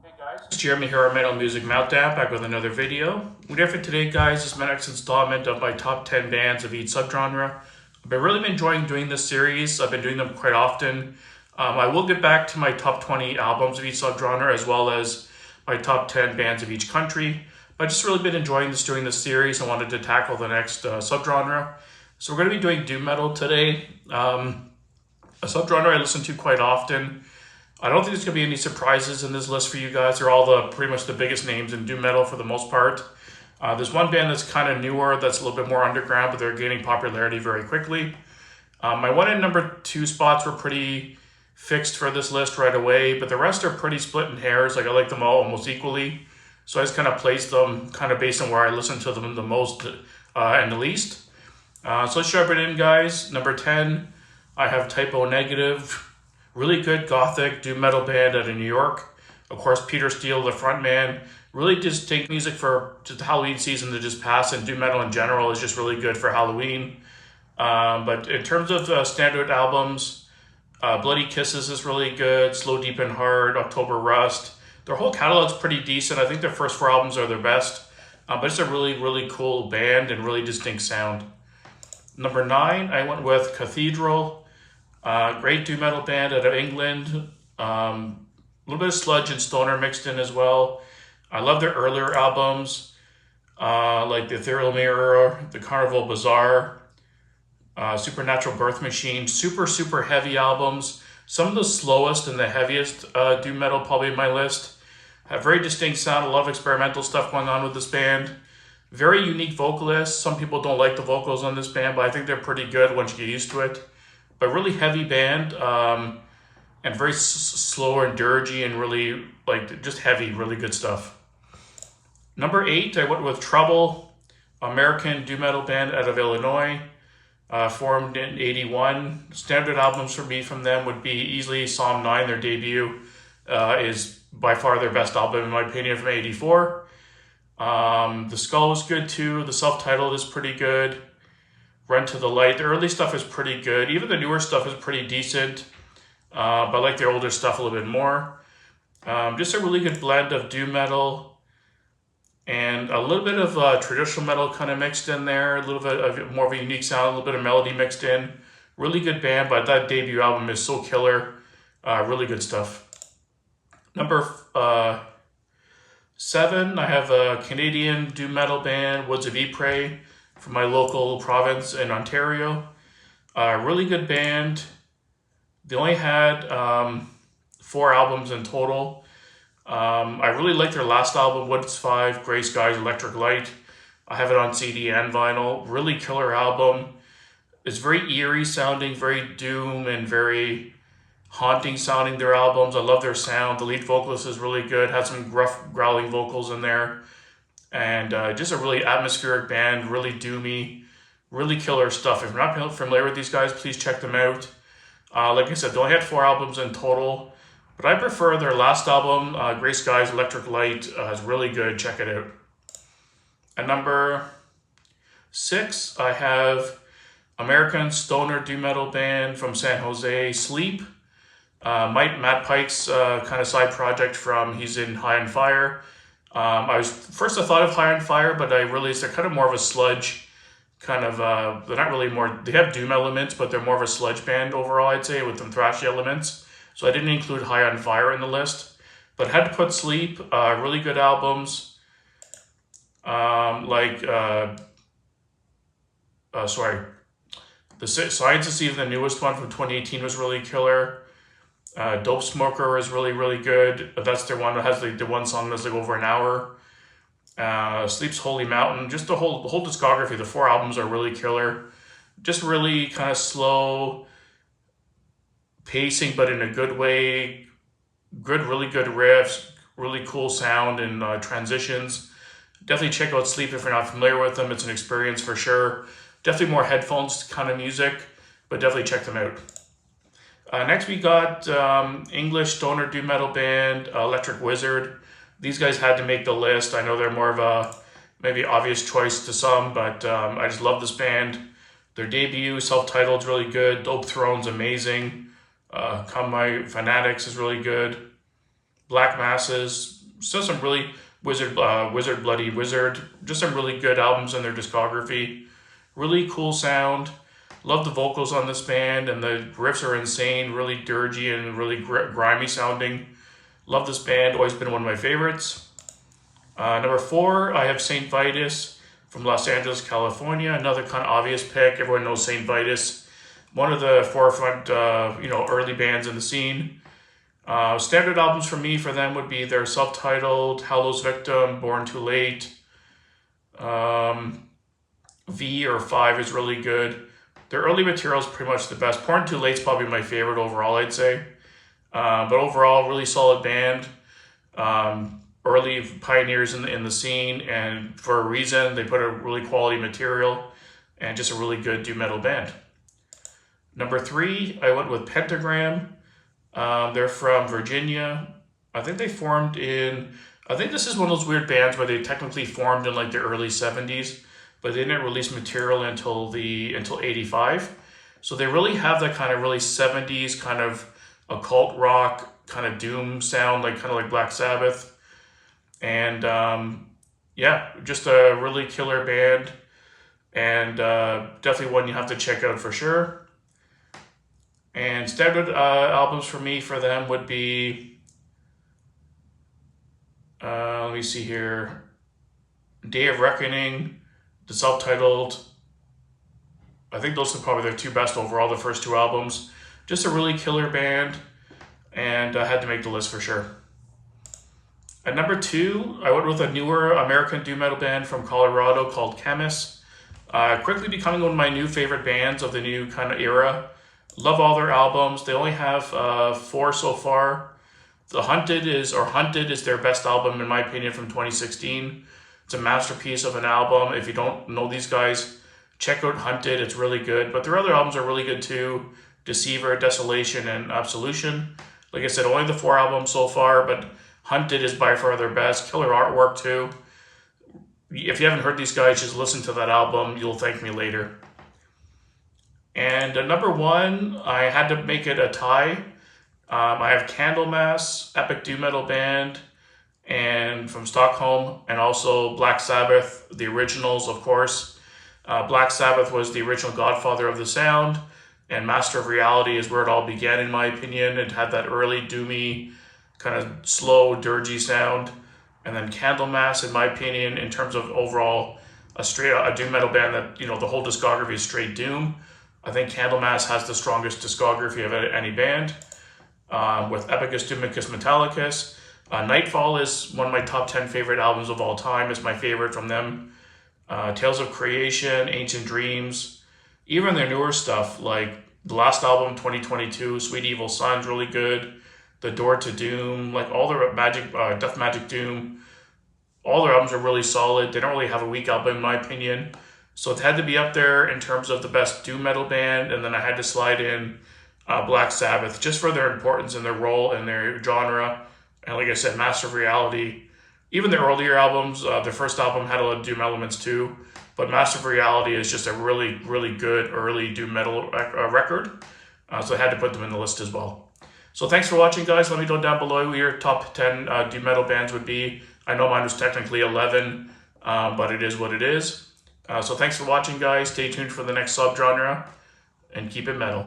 Hey guys, it's Jeremy here on Metal Music Meltdown, back with another video. What for today, guys, is my next installment of my top 10 bands of each subgenre. I've really been enjoying doing this series. I've been doing them quite often. I will get back to my top 20 albums of each subgenre as well as my top 10 bands of each country. But I've just really been enjoying doing this series. I wanted to tackle the next subgenre. So we're going to be doing doom metal today, a subgenre I listen to quite often. I don't think there's going to be any surprises in this list for you guys. They're all pretty much the biggest names in doom metal for the most part. There's one band that's kind of newer, that's a little bit more underground, but they're gaining popularity very quickly. My one and number two spots were pretty fixed for this list right away, but the rest are pretty split in hairs. Like I like them all almost equally. So I just kind of placed them kind of based on where I listen to them the most and the least. So let's jump it in, guys. Number 10, I have Type O Negative. Really good gothic doom metal band out of New York. Of course, Peter Steele, the frontman. Really distinct music for just the Halloween season that just passed, and doom metal in general is just really good for Halloween. But in terms of standout albums, Bloody Kisses is really good. Slow, Deep, and Hard, October Rust. Their whole catalog's pretty decent. I think their first four albums are their best. But it's a really, really cool band and really distinct sound. Number 9, I went with Cathedral. Great doom metal band out of England. A little bit of sludge and stoner mixed in as well. I love their earlier albums, like The Ethereal Mirror, The Carnival Bazaar, Supernatural Birth Machine. Super, super heavy albums. Some of the slowest and the heaviest doom metal probably in my list. Have very distinct sound. A lot of experimental stuff going on with this band. Very unique vocalists. Some people don't like the vocals on this band, but I think they're pretty good once you get used to it. But really heavy band, and very slow and dirgy and really just heavy, really good stuff. Number 8, I went with Trouble, American doom metal band out of Illinois, formed in '81. Standard albums for me from them would be easily Psalm 9, their debut, is by far their best album in my opinion from '84. The Skull was good too. The self-titled is pretty good. Run to the Light. The early stuff is pretty good. Even the newer stuff is pretty decent. But I like their older stuff a little bit more. Just a really good blend of doom metal and a little bit of traditional metal kind of mixed in there. A little bit of more of a unique sound, a little bit of melody mixed in. Really good band, but that debut album is so killer. Really good stuff. Number 7, I have a Canadian doom metal band, Woods of Ypres, from my local province in Ontario. Really good band. They only had 4 albums in total. I really like their last album, Woods 5, Grey Skies, Electric Light. I have it on CD and vinyl. Really killer album. It's very eerie sounding, very doom and very haunting sounding, their albums. I love their sound. The lead vocalist is really good. Has some gruff, growling vocals in there. And just a really atmospheric band, really doomy, really killer stuff. If you're not familiar with these guys, please check them out. Like I said, they only had 4 albums in total, but I prefer their last album, Grey Skies, Electric Light, is really good. Check it out. At number 6, I have American stoner doom metal band from San Jose, Sleep. Matt Pike's kind of side project he's in High on Fire. I thought of High on Fire, but I realized they're kind of more of a sludge kind of, they're not really they have doom elements, but they're more of a sludge band overall, I'd say, with some thrashy elements. So I didn't include High on Fire in the list, but had to put Sleep, really good albums, The Science of Steve, the newest one from 2018, was really killer. Dope Smoker is really, really good. That's their one that has the one song that's over an hour. Sleep's Holy Mountain. Just the whole discography. The 4 albums are really killer. Just really kind of slow pacing, but in a good way. Really good riffs. Really cool sound and transitions. Definitely check out Sleep if you're not familiar with them. It's an experience for sure. Definitely more headphones kind of music, but definitely check them out. Next we got English stoner doom metal band, Electric Wizard. These guys had to make the list. I know they're more of a maybe obvious choice to some, but I just love this band. Their debut, self-titled, is really good. Dope Throne's amazing. Come My Fanatics is really good. Black Masses, still some really Wizard Bloody Wizard, just some really good albums in their discography. Really cool sound. Love the vocals on this band, and the riffs are insane, really dirgy and really grimy sounding. Love this band, always been one of my favorites. Number 4, I have Saint Vitus from Los Angeles, California. Another kind of obvious pick. Everyone knows Saint Vitus. One of the forefront, early bands in the scene. Standard albums for me for them would be their self-titled, Hallows Victim, Born Too Late. V or 5 is really good. Their early material is pretty much the best. Born Too Late is probably my favorite overall, I'd say. But overall, really solid band. Early pioneers in the scene, and for a reason, they put a really quality material and just a really good doom metal band. Number 3, I went with Pentagram. They're from Virginia. I think they formed I think this is one of those weird bands where they technically formed in like the early 70s, but they didn't release material until 85. So they really have that kind of really 70s kind of occult rock, kind of doom sound, kind of like Black Sabbath. And just a really killer band, and definitely one you have to check out for sure. And standard albums for me for them would be, let me see here, Day of Reckoning, the self-titled. I think those are probably their 2 best overall, the first 2 albums. Just a really killer band, and I had to make the list for sure. At number 2, I went with a newer American doom metal band from Colorado called Chemist. Quickly becoming one of my new favorite bands of the new kind of era. Love all their albums. They only have 4 so far. The Hunted is their best album in my opinion from 2016. It's a masterpiece of an album. If you don't know these guys, check out Hunted. It's really good. But their other albums are really good too. Deceiver, Desolation, and Absolution. Like I said, only the 4 albums so far, but Hunted is by far their best. Killer artwork too. If you haven't heard these guys, just listen to that album. You'll thank me later. And at number 1, I had to make it a tie. I have Candlemass, epic doom metal band, and from Stockholm, and also Black Sabbath, the originals, of course. Black Sabbath was the original godfather of the sound, and Master of Reality is where it all began, in my opinion. It had that early doomy, kind of slow, dirgy sound. And then Candlemass, in my opinion, in terms of overall a doom metal band that, the whole discography is straight doom. I think Candlemass has the strongest discography of any band, with Epicus Doomicus Metallicus. Nightfall is one of my top 10 favorite albums of all time. It's my favorite from them. Tales of Creation, Ancient Dreams, even their newer stuff, like the last album, 2022, Sweet Evil Sun's really good. The Door to Doom, like all their Death Magic Doom, all their albums are really solid. They don't really have a weak album in my opinion. So it had to be up there in terms of the best doom metal band, and then I had to slide in Black Sabbath just for their importance and their role in their genre. And like I said, Master of Reality, even the earlier albums, their first album had a lot of doom elements too, but Master of Reality is just a really, really good early doom metal record. So I had to put them in the list as well. So thanks for watching, guys. Let me know down below who your top 10 doom metal bands would be. I know mine was technically 11, but it is what it is. So thanks for watching, guys. Stay tuned for the next subgenre, and keep it metal.